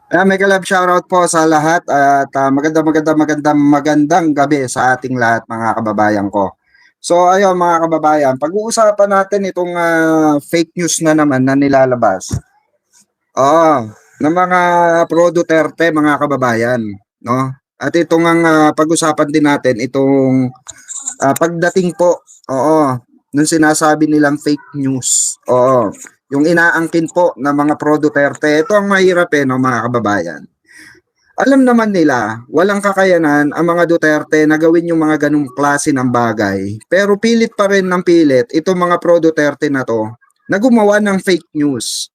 Mega love shoutout po sa lahat at magandang gabi sa ating lahat mga kababayan ko. So ayun mga kababayan, pag-uusapan natin itong fake news na naman na nilalabas. Oo, ng mga pro Duterte mga kababayan, no? At itong ang pag-usapan din natin itong pagdating po, oo, nung sinasabi nilang fake news. Oo, yung inaangkin po ng mga pro Duterte. Ito ang mahirap no mga kababayan. Alam naman nila, walang kakayanan ang mga Duterte na gawin yung mga ganung klase ng bagay. Pero pilit pa rin ng pilit itong mga pro Duterte na to na gumawa ng fake news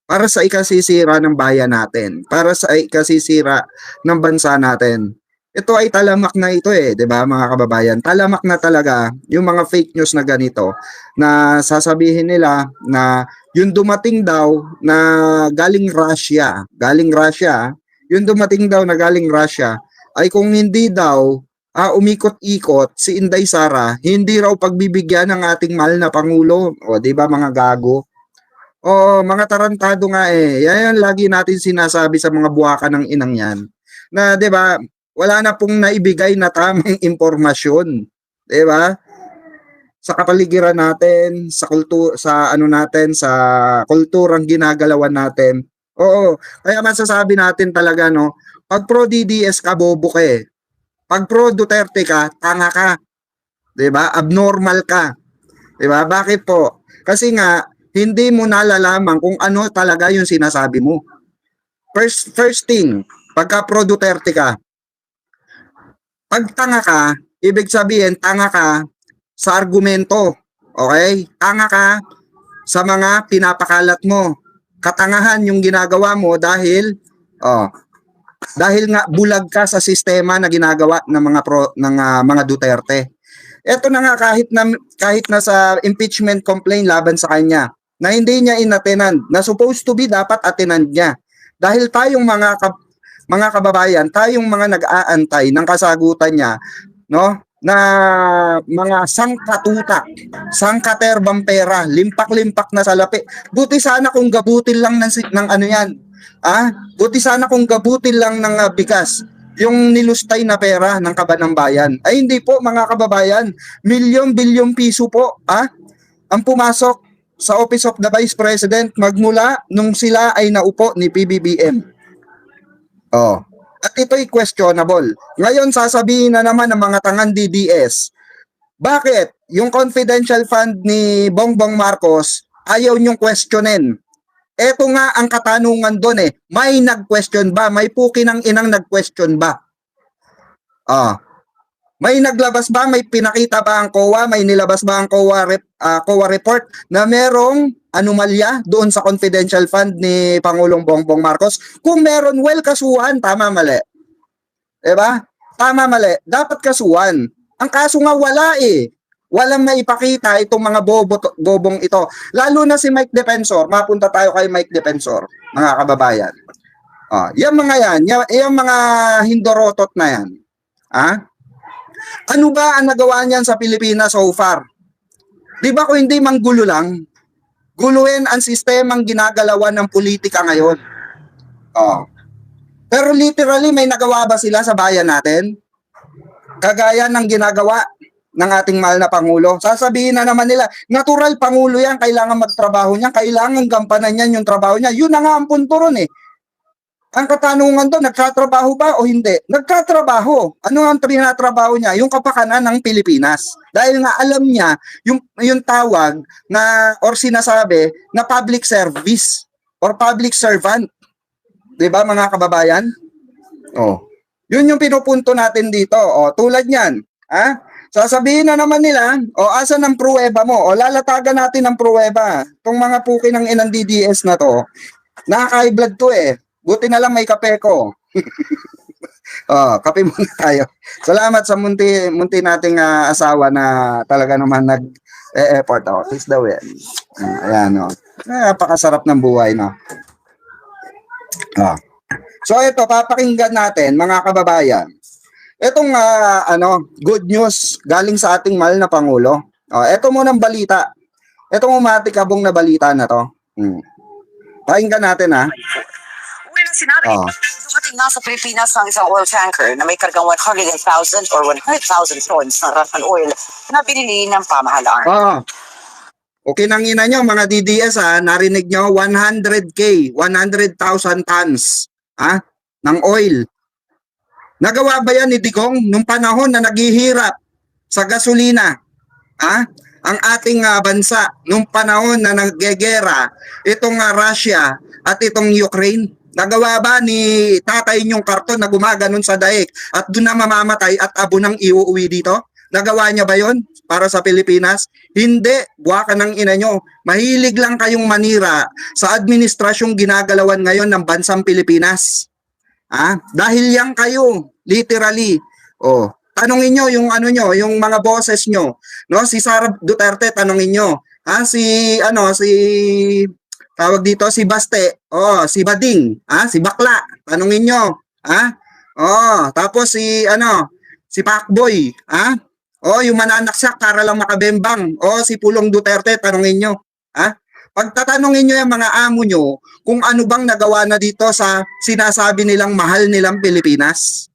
para sa ikasisira ng bayan natin, para sa ikasisira ng bansa natin. Ito ay talamak na ito 'di ba mga kababayan? Talamak na talaga yung mga fake news na ganito na sasabihin nila na yung dumating daw na galing Russia, yung dumating daw na galing Russia ay kung hindi daw umikot-ikot si Inday Sara, hindi raw pagbibigyan ng ating mahal na Pangulo. O, di ba mga gago? Oo, mga tarantado nga Yan lagi natin sinasabi sa mga buwaka ng inang yan. Na 'di ba, wala na pong naibigay na tamang impormasyon, 'di ba? Sa kapaligiran natin, sa sa ano natin, sa kulturang ginagalawan natin. Oo, kaya masasabi natin talaga no, pag pro DDS ka bobo ka Pag pro Duterte ka, tanga ka, 'di ba? Abnormal ka. 'Di ba? Bakit po? Kasi nga hindi mo nalalaman kung ano talaga yung sinasabi mo. First thing, pagka pro Duterte ka, pag tanga ka, ibig sabihin tanga ka sa argumento. Okay? Tanga ka sa mga pinapakalat mo. Katangahan yung ginagawa mo oh, dahil nga bulag ka sa sistema na ginagawa ng mga Duterte. Ito na nga kahit na sa impeachment complaint laban sa kanya na hindi niya inattend na supposed to be dapat attend niya. Dahil tayong mga kababayan, tayong mga nag-aantay ng kasagutan niya, no? Na mga sangkatutak, sangkaterbang pera, limpak-limpak na salapi. Buti sana kung gabutin lang ng ano yan. Buti sana kung gabutin lang ng bigas yung nilustay na pera ng kaban ng bayan. Ay hindi po mga kababayan, milyon-bilyong piso po ang pumasok sa Office of the Vice President magmula nung sila ay naupo ni PBBM. Oh. At ito'y questionable. Ngayon sasabihin na naman ng mga tangang DDS, bakit yung confidential fund ni Bongbong Marcos ayaw niyong questionin? Eto nga ang katanungan doon may nag-question ba? May puki ng inang nag-question ba? May naglabas ba? May pinakita ba ang COA? May nilabas ba ang COA report na merong anomalya doon sa confidential fund ni Pangulong Bongbong Marcos? Kung meron, well, kasuhan. Tama, mali. Diba? Tama, mali. Dapat kasuhan. Ang kaso nga wala Walang maipakita itong mga bobong ito. Lalo na si Mike Defensor. Mapunta tayo kay Mike Defensor, mga kababayan. Yung mga yan, yung mga hindorotot na yan. Ano ba ang nagawa niyan sa Pilipinas so far? Di ba kung hindi manggulo lang, guluhin ang sistemang ginagalawan ng politika ngayon. Pero literally, may nagawa ba sila sa bayan natin? Kagaya ng ginagawa ng ating mahal na Pangulo. Sasabihin na naman nila, natural Pangulo yan, kailangan magtrabaho niya, kailangan gampanan niyan yung trabaho niya. Yun na nga ang punto ron Ang katanungan doon, nagtatrabaho ba o hindi? Nagtatrabaho. Ano ang tinatrabaho niya? Yung kapakanan ng Pilipinas. Dahil nga alam niya yung tawag na or sinasabi na public service or public servant. 'Di ba mga kababayan? Yun yung pinupunto natin dito. Tulad niyan, sasabihin na naman nila, asan ang pruweba mo? Lalatagan natin ang pruweba. Tong mga puki ng inang DDS na to, nakaka-high blood to Buti na lang may kape ko. Kape muna tayo. Salamat sa munti nating asawa na talaga naman nag-effort. Please daw yan. Ayan, napakasarap ng buhay, no? So ito, papakinggan natin, mga kababayan. Itong good news galing sa ating mahal na Pangulo. Ito munang balita. Itong umatikabong na balita na to. Pakinggan natin When a sinabi, dumating na sa Pilipinas ang isang oil tanker na may kargang 100,000 or 100,000 tons ng Russian oil na binili ng pamahalaan. Okay nang ina nyo, mga DDS narinig nyo, 100K, 100,000 tons ng oil. Nagawa ba yan ni Digong nung panahon na naghihirap sa gasolina? Ang ating bansa nung panahon na naggegera itong Russia at itong Ukraine? Nagawa ba ni tatay nyong karton na gumaganon sa daig at doon na mamamatay at abo nang iuuwi dito? Nagawa niya ba yon para sa Pilipinas? Hindi. Buwa ka ng ina nyo. Mahilig lang kayong manira sa administrasyong ginagalawan ngayon ng bansang Pilipinas. Dahil yan kayo, literally. Tanungin nyo yung yung mga bosses nyo, no? Si Sara Duterte, tanungin nyo. Tawag dito si Baste, si Bading, si Bakla, tanungin nyo. Tapos si Pacboy, yung mananaksak para lang makabembang. Si Pulong Duterte, tanungin nyo. Pagtatanungin nyo yung mga amo nyo kung ano bang nagawa na dito sa sinasabi nilang mahal nilang Pilipinas.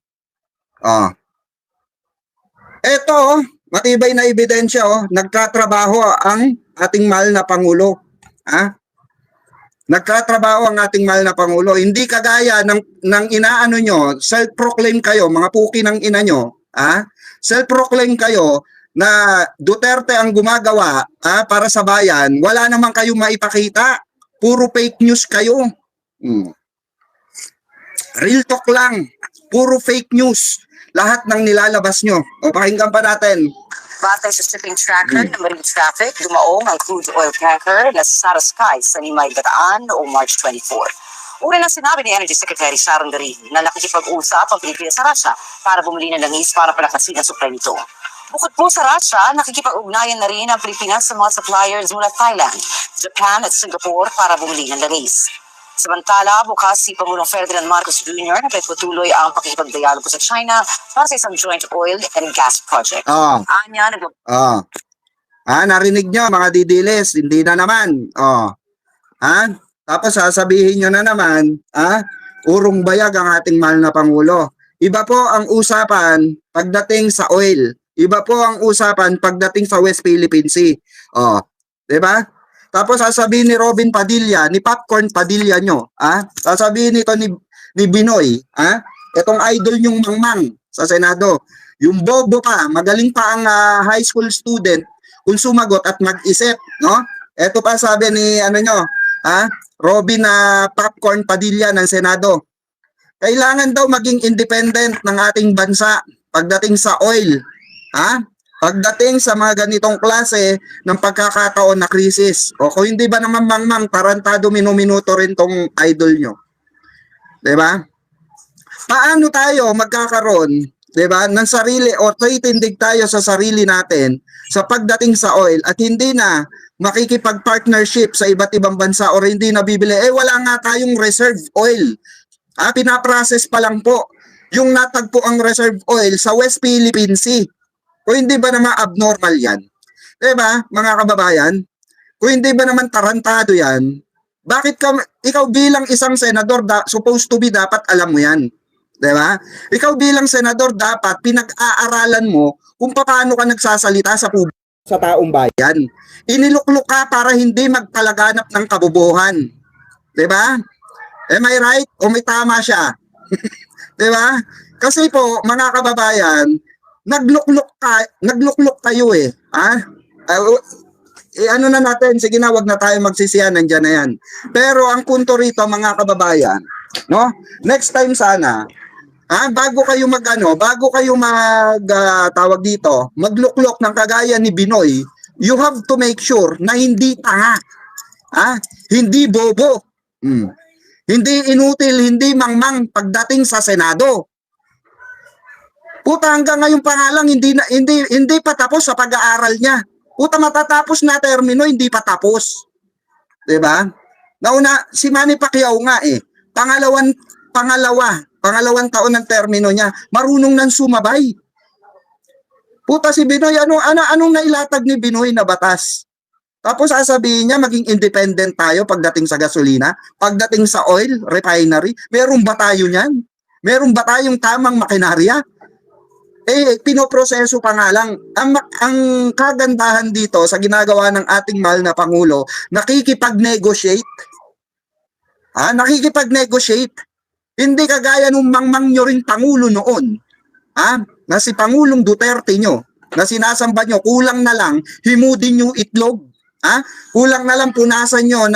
Eto, matibay na ebidensya, nagtatrabaho ang ating mahal na Pangulo. Nagtatrabaho ang ating mahal na Pangulo. Hindi kagaya ng inaano nyo, self-proclaim kayo, mga puki ng ina nyo. Self-proclaim kayo na Duterte ang gumagawa para sa bayan, wala naman kayong maipakita. Puro fake news kayo. Real talk lang. Puro fake news. Lahat ng nilalabas nyo. Pakinggan pa natin. Batay sa shipping tracker ng marine traffic, dumaong ang crude oil tanker na Sara Sky sa Nimay Bataan noong March 24. Una na sinabi ni Energy Secretary Sharon Garin na nakikipag-usap ang Pilipinas sa Russia para bumili ng langis para palakasin ang supply nito. Bukod po sa Russia, nakikipag-ugnayan na rin ang Pilipinas sa mga suppliers mula Thailand, Japan at Singapore para bumili ng langis. Samantala, bukas si Pangulong Ferdinand Marcos Jr. na patuloy ang pakikipagdialogo sa China para sa isang joint oil and gas project. Narinig nyo mga didilis, hindi na naman. Tapos sasabihin nyo na naman, urong bayag ang ating mahal na Pangulo. Iba po ang usapan pagdating sa oil. Iba po ang usapan pagdating sa West Philippine Sea. Diba? Tapos sasabihin ni Robin Padilla, ni Popcorn Padilla nyo, sasabihin nito ni Binoy, itong idol nyong mangmang sa Senado, yung bobo pa, magaling pa ang high school student kung sumagot at mag-isip, no? Ito pa sabi ni Robin Popcorn Padilla ng Senado. Kailangan daw maging independent ng ating bansa pagdating sa oil. Pagdating sa mga ganitong klase ng pagkakataon na krisis. Kung hindi ba naman mangmang, tarantado minuto rin tong idol nyo. Diba? Paano tayo magkakaroon, diba, ng sarili o titindig tayo sa sarili natin sa pagdating sa oil at hindi na makikipag-partnership sa iba't ibang bansa o hindi na bibili? Wala nga tayong reserve oil. Pinaprocess pa lang po. Yung natagpo ang reserve oil sa West Philippine Sea. Kung hindi ba naman abnormal yan? Diba, mga kababayan? Kung hindi ba naman tarantado yan, bakit ikaw bilang isang senador, supposed to be dapat alam mo yan? Diba? Ikaw bilang senador, dapat pinag-aaralan mo kung paano ka nagsasalita sa sa taong bayan. Inilukluk ka para hindi magpalaganap ng kabubuhan. Diba? Am I right? O may tama siya? Diba? Kasi po, mga kababayan, naglukluk kayo ano na natin, sige na, wag na tayo magsisiyan, nandiyan na yan. Pero ang punto rito, mga kababayan, no? Next time sana, bago kayo tawag dito, magluklok ng kagaya ni Binoy, you have to make sure na hindi tanga. Hindi bobo. Hindi inutil, hindi mangmang pagdating sa Senado. Puta, hanggang ngayon pa nga lang, hindi pa tapos sa pag-aaral niya. Puta, matatapos na termino, hindi pa tapos. Diba? Nauna, si Manny Pacquiao nga pangalawang taon ng termino niya, marunong nang sumabay. Puta, si Binoy, anong nailatag ni Binoy na batas? Tapos sasabihin niya maging independent tayo pagdating sa gasolina, pagdating sa oil refinery. Meron ba tayo niyan? Meron ba tayong tamang makinarya? Pinoproseso pa nga lang. Ang kagandahan dito sa ginagawa ng ating mahal na Pangulo, nakikipag-negotiate. Nakikipag-negotiate. Hindi kagaya nung mangmang nyo ring Pangulo noon. Na si Pangulong Duterte nyo, na sinasamba nyo, kulang na lang, himudin nyo itlog. Kulang na lang punasan nyo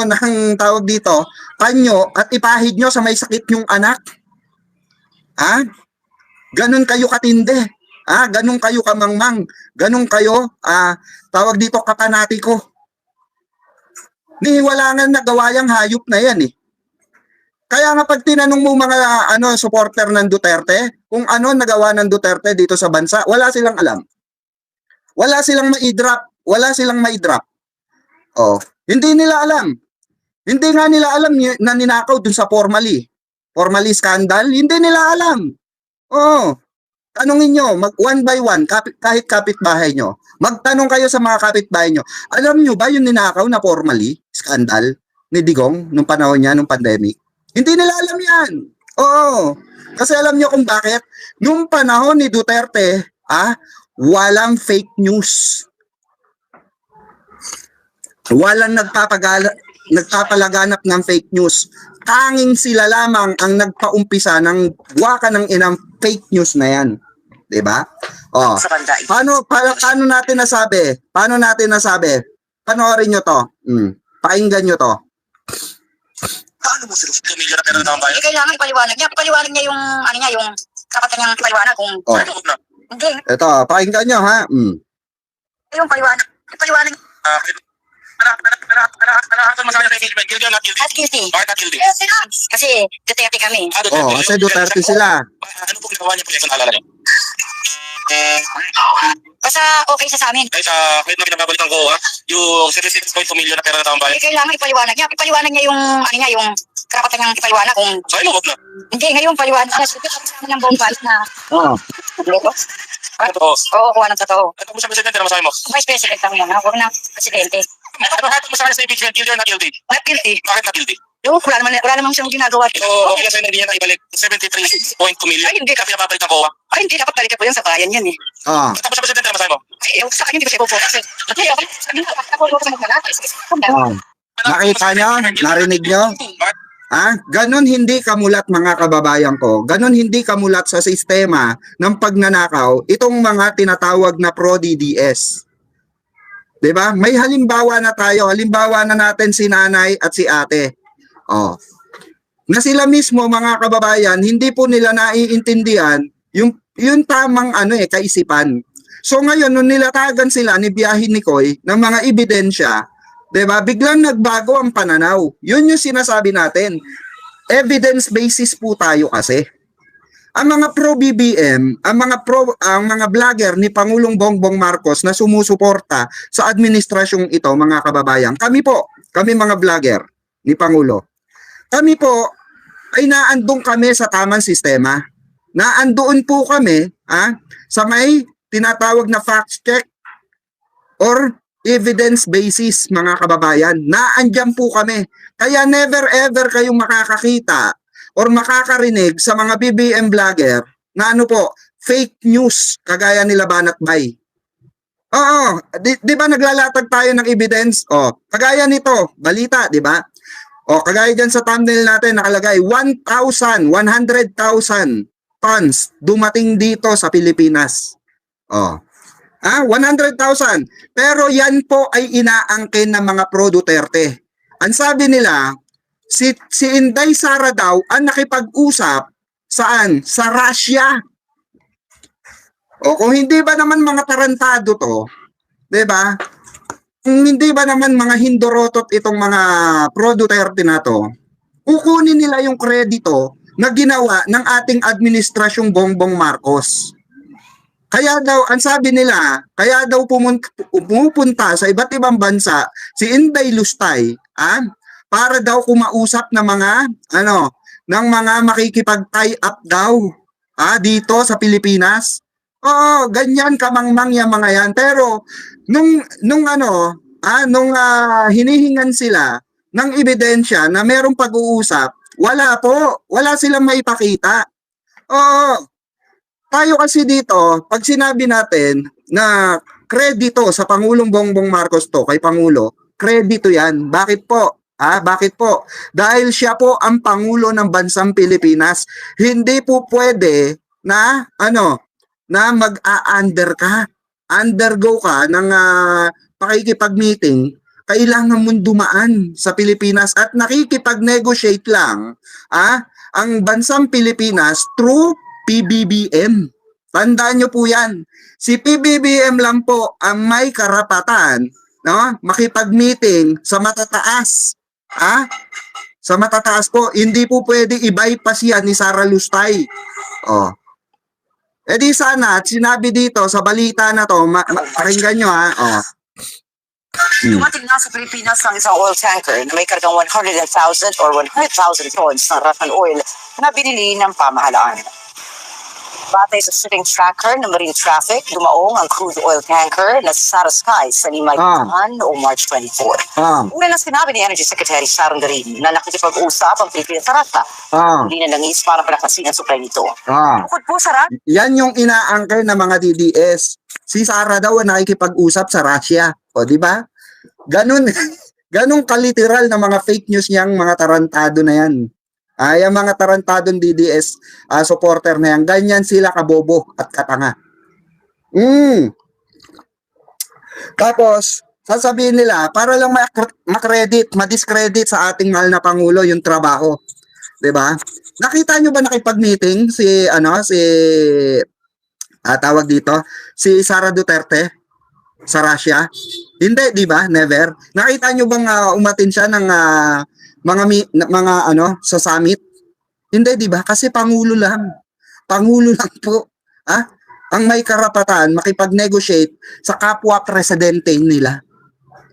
ng tawag dito, panyo at ipahid nyo sa may sakit yung anak. Ganon kayo katindi. Ganon kayo kamangmang. Ganon kayo, tawag dito, kapanatiko. Wala nga nagawa yung hayop na yan eh. Kaya nga pag tinanong mo mga supporter ng Duterte, kung ano nagawa ng Duterte dito sa bansa, wala silang alam. Wala silang mai-drop. Hindi nila alam. Hindi nga nila alam na ninakaw dun sa Formally scandal. Hindi nila alam. Tanungin nyo, one by one, kahit kapitbahay nyo. Magtanong kayo sa mga kapitbahay nyo. Alam nyo ba yung ninakaw na Formally scandal ni Digong nung panahon niya, nung pandemic? Hindi nila alam yan. Kasi alam nyo kung bakit? Nung panahon ni Duterte, walang fake news. Walang nagpapalaganap ng fake news. Tanging sila lamang ang nagpaumpisa ng waka ng inang fake news na yan. 'Di ba? Paano natin nasabi? Panoorin nyo to. Pakinggan nyo to. Paano mo sila pamilya na pera ng bayan? Kailangan ipaliwanag niya. Ipaliwanag niya yung yung kapatid niyang ipaliwanag kung hindi. Ito, pakinggan nyo ha. Yung paliwanag. Narahatan mo sa kanya sa impeachment. Guilty or not guilty? Not guilty. Bakit not guilty? Kasi Duterte kami. Kasi Duterte sila. Ano pong ginawa niya po sa naalala niyo? Basta okay sa amin. Kaya sa kahit na pinababalitan ko, yung 76.2 million na pera na taong bayan. Kailangan ipaliwanag niya. Ipaliwanag niya yung karapatan niyang ipaliwanag kung... Sa'yo mo, wag na. Hindi, ngayon paliwanag niya. Sabi ng buong balis na... Hindi ko. Oo, kuha ng totoo. At kung sa presidente na masabi mo? Vice President lang muna, huwag na presidente. Ano hatong mo sa kanya sa impeachment? Guilty or not guilty? Not guilty. Bakit not guilty? Yung wala naman siyang ginagawa. So, okay sa'yo na hindi niya na ibalik 73.2 million. Ay, hindi. Kaya pinababalitan ko. Ay, hindi. Dapat balikan po yan sa bayan yan eh. Tapos sa presidente na masabi mo? Ay, sa kanya hindi ko siya ipupo. Kasi, nakita nyo? Narinig nyo? Ganon hindi kamulat mga kababayan ko. Ganon hindi kamulat sa sistema ng pagnanakaw itong mga tinatawag na pro-DDS. 'Di ba? May halimbawa na tayo. Halimbawa na natin si nanay at si ate. Na sila mismo mga kababayan, hindi po nila naiintindihan yung tamang kaisipan. So ngayon nung nilatagan sila ni Biyahe Nicoy ng mga ebidensya, 'di ba? Biglang nagbago ang pananaw. Yun yung sinasabi natin. Evidence basis po tayo kasi. Ang mga pro-BBM, ang mga vlogger ni Pangulong Bongbong Marcos na sumusuporta sa administrasyong ito, mga kababayan, kami mga vlogger ni Pangulo. Kami po ay naandun kami sa tamang sistema. Naandoon po kami sa may tinatawag na fact check or evidence basis, mga kababayan. Naandyan po kami. Kaya never ever kayong makakakita or makakarinig sa mga BBM vlogger na fake news kagaya nila Banat Bay. Di ba naglalatag tayo ng evidence? Kagaya nito, balita, di ba? Kagaya dyan sa thumbnail natin nakalagay 100,000 tons dumating dito sa Pilipinas. 100,000. Pero yan po ay inaangkin ng mga pro-Duterte. Ang sabi nila, si Inday Sara daw ang nakipag-usap saan? Sa Russia. Kung hindi ba naman mga tarantado to, 'di ba? Kung hindi ba naman mga hindorotot itong mga pro-Duterte na to, kukunin nila yung kredito na ginawa ng ating administrasyong Bongbong Marcos. Kaya daw, ang sabi nila, kaya daw pumupunta sa iba't ibang bansa si Inday Lustay, para daw kumausap ng mga makikipag-tie up daw dito sa Pilipinas. Oo, ganyan kamangmang yung mga yan. Pero nung hinihingan sila ng ebidensya na merong pag-uusap, wala po. Wala silang maipakita. Oo. Tayo kasi dito, pag sinabi natin na kredito sa Pangulong Bongbong Marcos to, kay Pangulo, kredito yan. Bakit po? Bakit po? Dahil siya po ang Pangulo ng Bansang Pilipinas. Hindi po pwede na na mag-a-under ka. Undergo ka ng pakikipag-meeting, kailangan mong dumaan sa Pilipinas at nakikipag-negotiate lang ang Bansang Pilipinas through PBBM. Tandaan nyo po yan. Si PBBM lang po ang may karapatan, no, makipag-meeting sa matataas. Sa matataas po, hindi po pwede i-bypass yan ni Sara Lustay. Oh. Eh di sana, at sinabi dito sa balita na to, pakinggan nyo Oh. Dumating na sa Pilipinas ang isang oil tanker na may kargang 100,000 or 100,000 tons ng Russian oil na binili ng pamahalaan. Batay sa shipping tracker ng Marine Traffic, dumaong ang crude oil tanker na Sara Sky sa Limay Bataan noong March 24. Una na sinabi ni Energy Secretary Sharon Garin na nakikipag-usap ang Pilipinas sa Russia. Hindi na nangis para palakasin ang supply nito. Bukod po sa Russia, yan yung inaangker ng mga DDS. Si Sara daw ang nakikipag-usap sa Russia. O, di ba? Ganun kaliteral na mga fake news niyang mga tarantado na yan. Yung mga tarantadong DDS supporter na yan, ganyan sila kabobo at katanga. Tapos, sasabihin nila, para lang ma-discredit sa ating mahal na Pangulo yung trabaho. 'Di ba? Nakita nyo ba nakipag-meeting si tawag dito, si Sara Duterte sa Russia? Hindi, 'di ba? Never. Nakita nyo bang umatin siya ng sa summit? Hindi, 'di ba? Kasi pangulo lang. Pangulo lang po. Ang may karapatan makipag-negotiate sa kapwa presidente nila.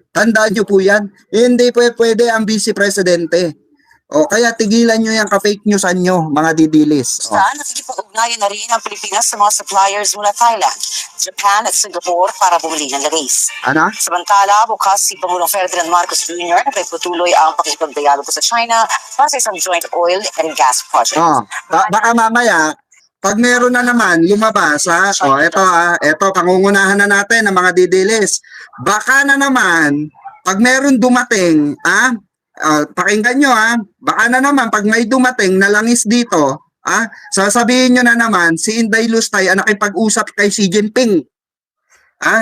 Tandaan nyo po yan. Hindi pwede ang vice presidente. O kaya tigilan nyo yung ka-fake newsan nyo, mga didilis. nakikipag-ugnayan na rin ang Pilipinas sa mga suppliers mula Thailand, Japan at Singapore para bumili ng langis. Samantala, bukas si Pangulong Ferdinand Marcos Jr. na patuloy ang pakikipagdialogo sa China para sa isang joint oil and gas project. Baka mamaya, pag meron na naman lumabas, eto pangungunahan na natin ng mga didilis. Baka na naman, pag meron dumating, pakinggan nyo baka na naman pag may dumating na langis dito, sasabihin nyo na naman si Inday Lustay ang nakipag-usap kay Xi Jinping.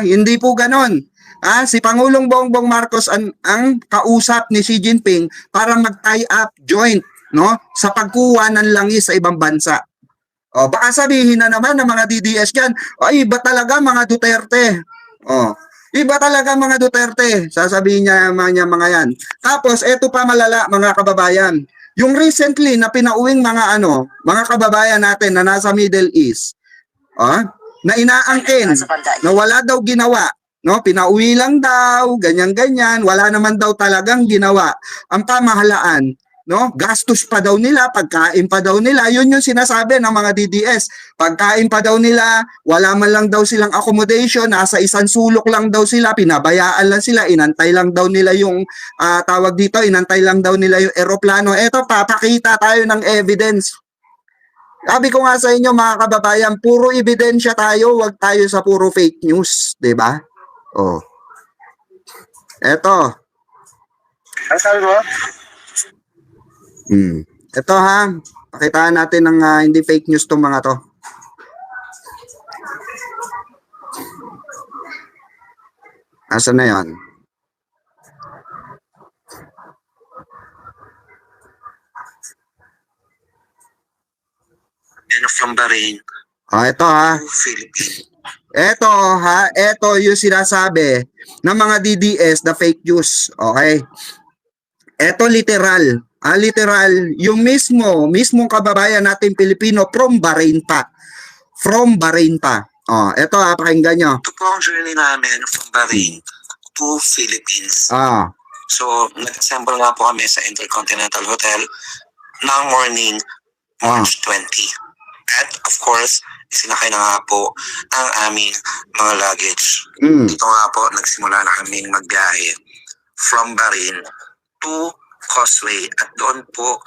Hindi po ganon. Si Pangulong Bongbong Marcos ang kausap ni Xi Jinping para mag-tie up joint, no, sa pagkuha ng langis sa ibang bansa. Baka sabihin na naman ng mga DDS dyan, iba talaga mga Duterte. Iba talaga mga Duterte. Sasabihin niya mga yan. Tapos, eto pa malala mga kababayan. Yung recently na pinauwing mga kababayan natin na nasa Middle East, na inaangkin, na wala daw ginawa. No, pinauwi lang daw, ganyan-ganyan, wala naman daw talagang ginawa. Ang pamahalaan, no, gastos pa daw nila, pagkain pa daw nila, yun yung sinasabi ng mga DDS. Pagkain pa daw nila, wala man lang daw silang accommodation, nasa isang sulok lang daw sila, pinabayaan lang sila, inantay lang daw nila yung inantay lang daw nila yung eroplano. Eto, papakita tayo ng evidence. Sabi ko nga sa inyo mga kababayan, puro ebidensya tayo, wag tayo sa puro fake news, 'di ba? Eto. Ano sabi mo? Ito pakitaan natin ng hindi fake news tong mga to. Asa na yan? From Bahrain. Ito Philippines. Ito yung sinasabi ng mga DDS na fake news. Okay? Ito literal. Literal, yung mismong kababayan natin Pilipino from Bahrain pa. Ito pakinggan nyo. Ito po ang journey namin from Bahrain to Philippines. So, nag-assemble nga po kami sa Intercontinental Hotel ng morning, March 20. At of course, isinakay na nga po ang aming mga luggage. Dito nga po, nagsimula na kaming magbiyahe from Barin to Causeway at doon po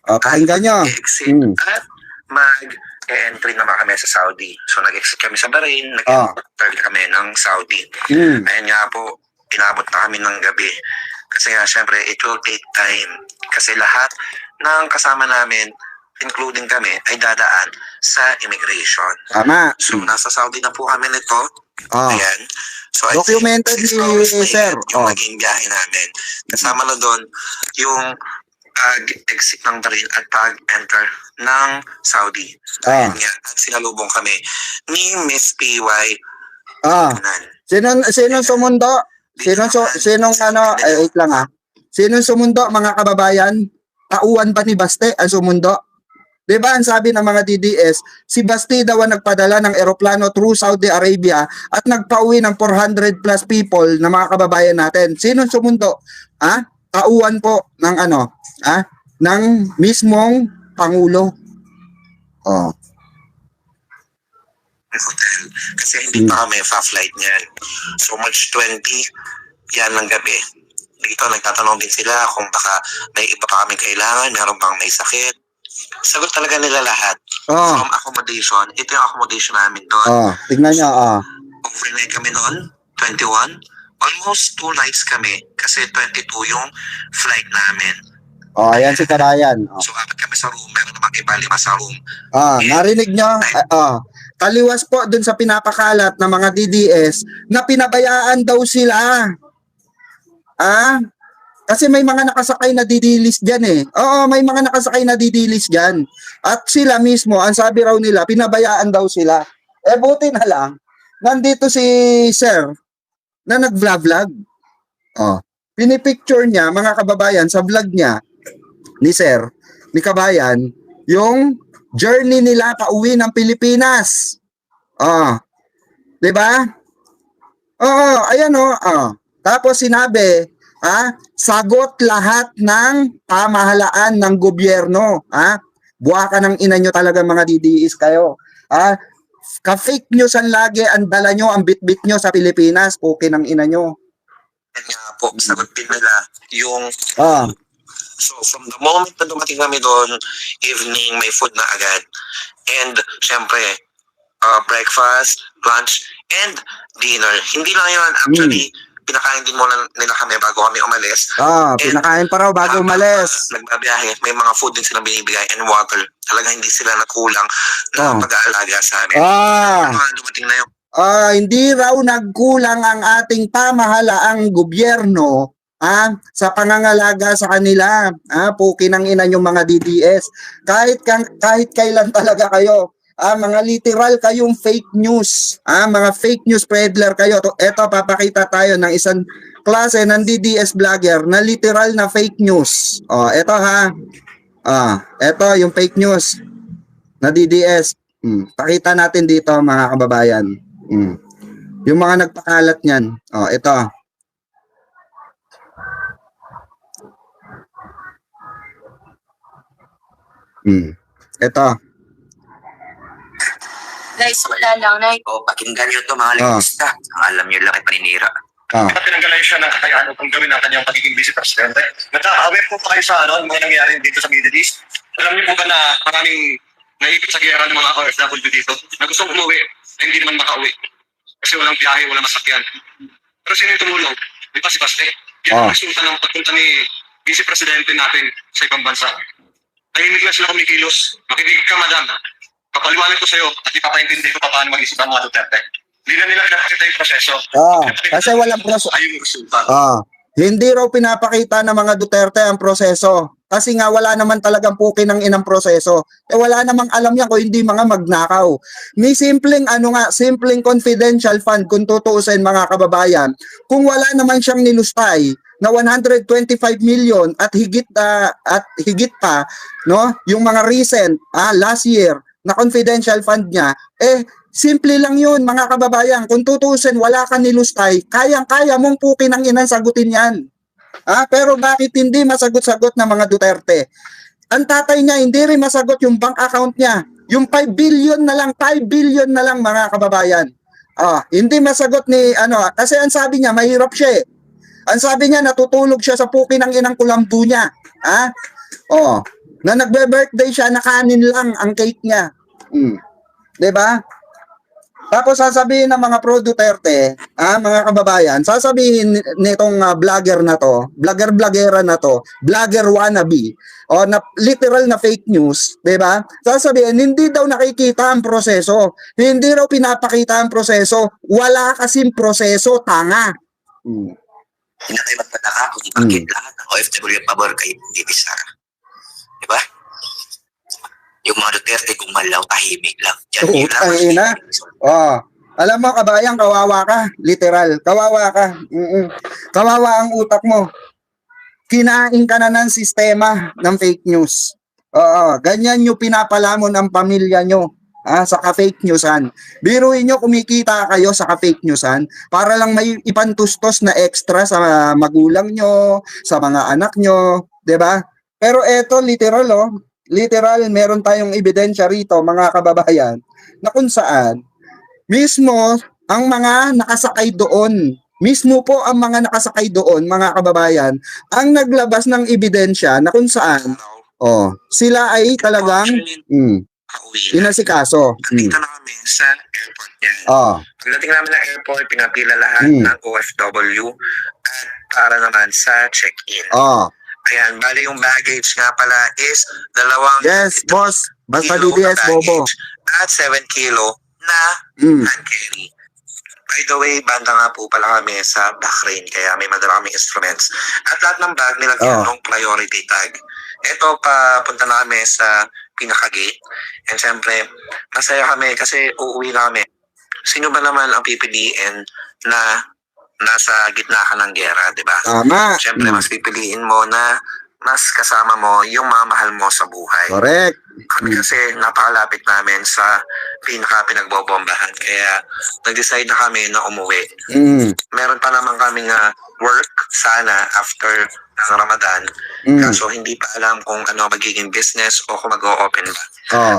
pakinggan nyo. exit at mag-entry naman kami sa Saudi. So nag-exit kami sa Bahrain, nag-enter kami ng Saudi. Ayan nga po, inabot na kami ng gabi. Kasi nga syempre, it will take time. Kasi lahat ng kasama namin, including kami, ay dadaan sa immigration. Tama. So nasa Saudi na po kami nito. Ayan. So, documented ni Sir. Yung naging biyahe namin. Kasama na doon yung pag-exit ng Bahrain at pag-enter ng Saudi. Ayan nga. At sinalubong kami ni Miss PY. Sinong sumundo? Sinong ano, wait lang Sinong sumundo, mga kababayan? Tauhan ba ni Baste ang sumundo? Diba ang sabi ng mga DDS, si Basti daw ang nagpadala ng eroplano through Saudi Arabia at nagpauwi ng 400 plus people na mga kababayan natin. Sino sumundo? Tauhan po ng ng mismong Pangulo. Hotel. Kasi hindi pa kami fa-flight niyan. So March 20, yan ng gabi. Dito nagtatanong din sila kung baka may iba pa kami kailangan, meron bang may sakit. Sagot talaga nila lahat. From accommodation, ito yung accommodation namin doon. Tignan nyo. Overnight kami noon, 21. Almost 2 nights kami kasi 22 yung flight namin. Ayan si Karayan. So apat kami sa room, meron namang iba 5 sa room. Narinig nyo? Taliwas po dun sa pinapakalat ng mga DDS na pinabayaan daw sila. Kasi may mga nakasakay na didilis dyan may mga nakasakay na didilis dyan. At sila mismo, ang sabi raw nila, pinabayaan daw sila. Buti na lang, nandito si Sir na nag-vlog. Pinipicture niya, mga kababayan, sa vlog niya, ni Sir, ni Kabayan, yung journey nila pauwi ng Pilipinas. Diba? Ayan Tapos sinabi, sagot lahat ng pamahalaan ng gobyerno. Buwaka ng ina nyo talaga mga DDS kayo. Ka-fake news ang lagi ang dala nyo, ang bit-bit nyo sa Pilipinas. Okay ng ina nyo. Yan nga po, sagot din nila yung so from the moment na dumating kami doon, evening, may food na agad. And syempre, breakfast, lunch, and dinner. Hindi lang yun, actually, pinakain din muna nila kami bago kami umalis. Pinakain pa raw bago umalis. Nagbabiyahe, may mga food din silang binibigay and water. Talaga hindi sila nagkulang na pag-aalaga sa amin. Dumating na yun. Hindi raw nagkulang ang ating pamahalaang gobyerno sa pangangalaga sa kanila. Puki ng ina yung mga DDS. Kahit kailan talaga kayo. Mga literal kayong fake news. Mga fake news peddler kayo. Ito, papakita tayo ng isang klase ng DDS vlogger na literal na fake news. Ito ito yung fake news na DDS. Pakita natin dito mga kababayan. Yung mga nagpakalat niyan. Ito. Ito. Guys, wala lang na. Pakinggan nyo ito mga lingista. Ang alam nyo lang ay paninira. Pinanggalan siya ng kakayahan kung gawin natin yung pagiging vice presidente. Nagka-aware po pa kayo sa mga nangyayari dito sa Middle East. Alam niyo po ba na maraming naipit sa gera ng mga OFW dito na gustong umuwi ay hindi naman makauwi. Kasi walang biyahe, walang masakyan. Pero sino yung tumulong? Di ba si Baste? Yan ang resulta ng pagpunta ni vice presidente natin sa ibang bansa. Tahimik lang sila kumikilos. Makinig ka, madam. Papaliwanag ko sa iyo at ipapaintindi ko pa paano mag-isip ang mga Duterte. Hindi na nila pinapakita yung proseso. Kasi walang proseso. Ayun yung resulta. Hindi raw pinapakita ng mga Duterte ang proseso. Kasi nga wala naman talagang puki ng inang proseso. Wala namang alam yan kung hindi mga magnakaw. May simpleng simpleng confidential fund kung tutuusin mga kababayan. Kung wala naman siyang nilustay na 125 million at higit pa, no, yung mga recent last year na confidential fund niya, simple lang yun mga kababayan. Kung tutusin, wala ka nilustay, kayang-kaya mong puki ng inang sagutin yan. Pero bakit hindi masagot-sagot ng mga Duterte? Ang tatay niya, hindi rin masagot yung bank account niya. Yung 5 billion na lang, 5 billion na lang mga kababayan. Hindi masagot ni kasi ang sabi niya mahirap siya eh. Ang sabi niya natutulog siya sa puki ng inang kulambu niya. Na nagbe-birthday siya na kanin lang ang cake niya. 'Di ba? Tapos sasabihin ng mga pro Duterte, mga kababayan, sasabihin nitong vlogger na to, vlogger-vloggera na to, vlogger wannabe, o na literal na fake news, 'di ba? Sasabihin hindi daw nakikita ang proseso, hindi raw pinapakita ang proseso, wala kasing proseso, tanga. Hindi na tayo magpataka kung bakit lahat ng OFW pabor kay Bibi Sara. Diba? Yung mga Duterte gumalaw, tahimik lang. Alam mo, kabayan, kawawa ka. Literal, kawawa ka. Kawawa ang utak mo. Kinain ka na ng sistema ng fake news. Ganyan nyo pinapalamon ang pamilya nyo. Sa ka-fake newsan. Biruin nyo, kumikita kayo sa ka-fake newsan para lang may ipantustos na extra sa magulang nyo, sa mga anak nyo. 'Di ba? Pero eto, literal, meron tayong ebidensya rito, mga kababayan, na kung saan mismo ang mga nakasakay doon, mga kababayan, ang naglabas ng ebidensya na kung saan sila ay talagang inasikaso. Dito na kami sa airport yan. Pagdating namin ng airport, pinapila lahat ng OFW at para naman sa check-in. Ayan, bali yung baggage nga pala is dalawang Yes, boss. Basta DDS, bobo. At 7 kilo na hand carry. By the way, banda nga po pala kami sa Bahrain, kaya may madala kaming instruments. At lahat ng bag nilagyan ng priority tag. Ito, papunta na kami sa pinaka-gate. And syempre, masaya kami kasi uuwi na kami. Sino ba naman ang pipiliin na nasa gitna ka ng gera, di ba? Tama. Syempre, mas pipiliin mo na mas kasama mo yung mga mahal mo sa buhay. Correct. Kami kasi napakalapit namin sa pinagbobombahan. Kaya nag-decide na kami na umuwi. Meron pa naman kaming work sana after ng Ramadan. Kaso hindi pa alam kung ano magiging business o kung mag-o-open ba.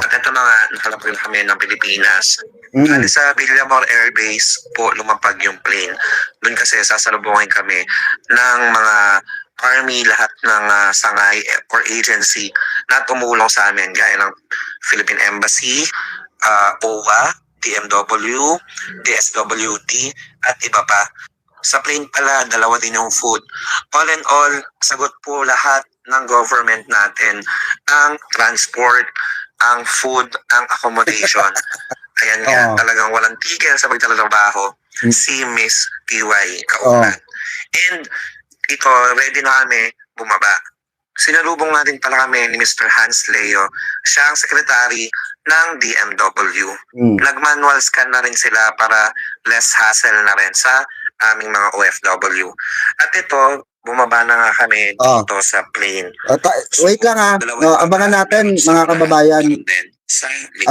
At ito na nga, nakalap rin kami ng Pilipinas. Kali sa Villamor Air Base po lumapag yung plane. Doon kasi sasalubungin kami ng mga army, lahat ng sangay or agency na tumulong sa amin gaya ng Philippine Embassy, OWA, DMW, DSWD at iba pa. Sa plane pala, dalawa din yung food. All in all, sagot po lahat ng government natin ang transport, ang food, ang accommodation. Ayan nga, talagang walang tigil sa pagtatrabaho si Miss PY Kauman. And ito, ready na kami bumaba. Sinalubong natin pala kami ni Mr. Hans Leo. Siya ang sekretary ng DMW. Nag-manual scan na rin sila para less hassle na rin sa aming mga OFW. At ito, bumaba na nga kami dito sa plane. Wait lang abangan natin mga kababayan.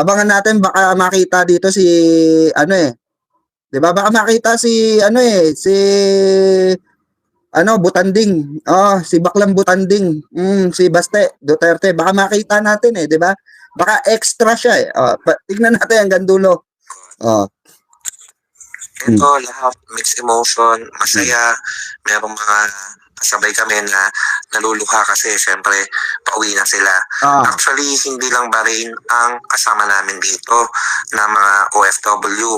Abangan natin baka makita dito si 'di ba? Baka makita si Butanding. Si Baklang Butanding. Si Baste Duterte. Baka makita natin 'di ba? Baka extra siya tignan natin hanggang dulo. Ito lahat mixed emotion, masaya, merong mga kasabay kami na naluluha kasi syempre pauwi na sila. Actually, hindi lang Bahrain ang kasama namin dito na mga OFW,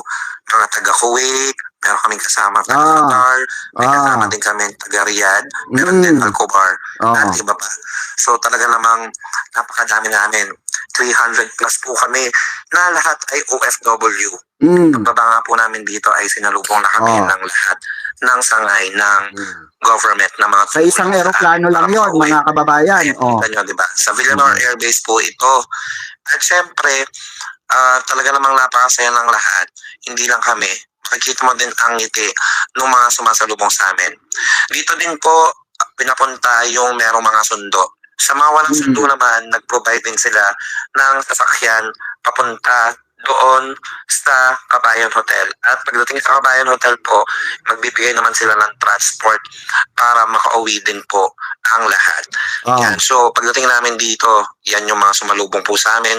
mga taga Kuwait, meron kaming kasama taga Qatar, may kasama din kami taga Riyadh, meron din Alcobar, at iba pa. So talaga namang napakadami namin. 300 plus po kami na lahat ay OFW. Pagbaba nga po namin dito ay sinalubong na kami ng lahat ng sangay ng government na mga sa isang eroplano lang yon mga kababayan. Diba? Sa Villamor Air Base po ito. At syempre, talaga namang napakasaya ng lahat. Hindi lang kami. Makikita mo din ang ngiti ng mga sumasalubong sa amin. Dito din po pinapunta yung merong mga sundo. Sa mga walang sundo naman, nag-provide din sila ng sasakyan papunta doon sa Kabayan Hotel. At pagdating sa Kabayan Hotel po, magbibigay naman sila ng transport para makauwi din po ang lahat. Yan. So, pagdating namin dito, yan yung mga sumalubong po sa amin.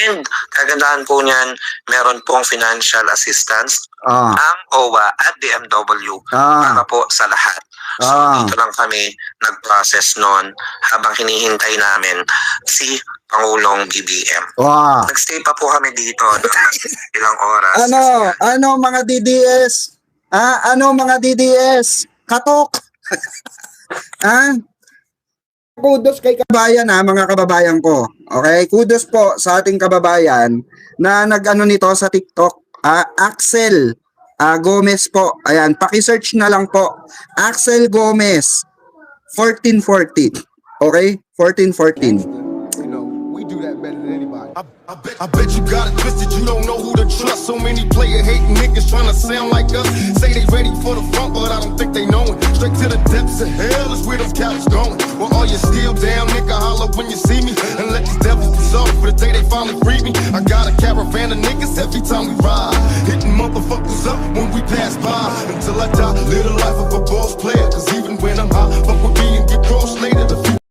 And kagandahan po niyan, meron pong financial assistance Ah, ang OWA at DMW para po sa lahat. So dito lang kami nag-process noon habang hinihintay namin si Pangulong BBM. wow. Nagstay pa po kami dito ng ilang oras. Ano mga DDS? Ano mga DDS? Katok. Kudos kay kabayan mga kababayan ko. Okay, kudos po sa ating kababayan na nag-ano nito sa TikTok. Axel Gomez po. Ayan, paki-search na lang po. Axel Gomez 1414. Okay? 1414. You know, we do that better than anybody. I bet you got it twisted, you don't know who to trust. So many player hating niggas trying to sound like us. Say they ready for the front, but I don't think they know it. Straight to the depths of hell is where them cows going. Well, all you still down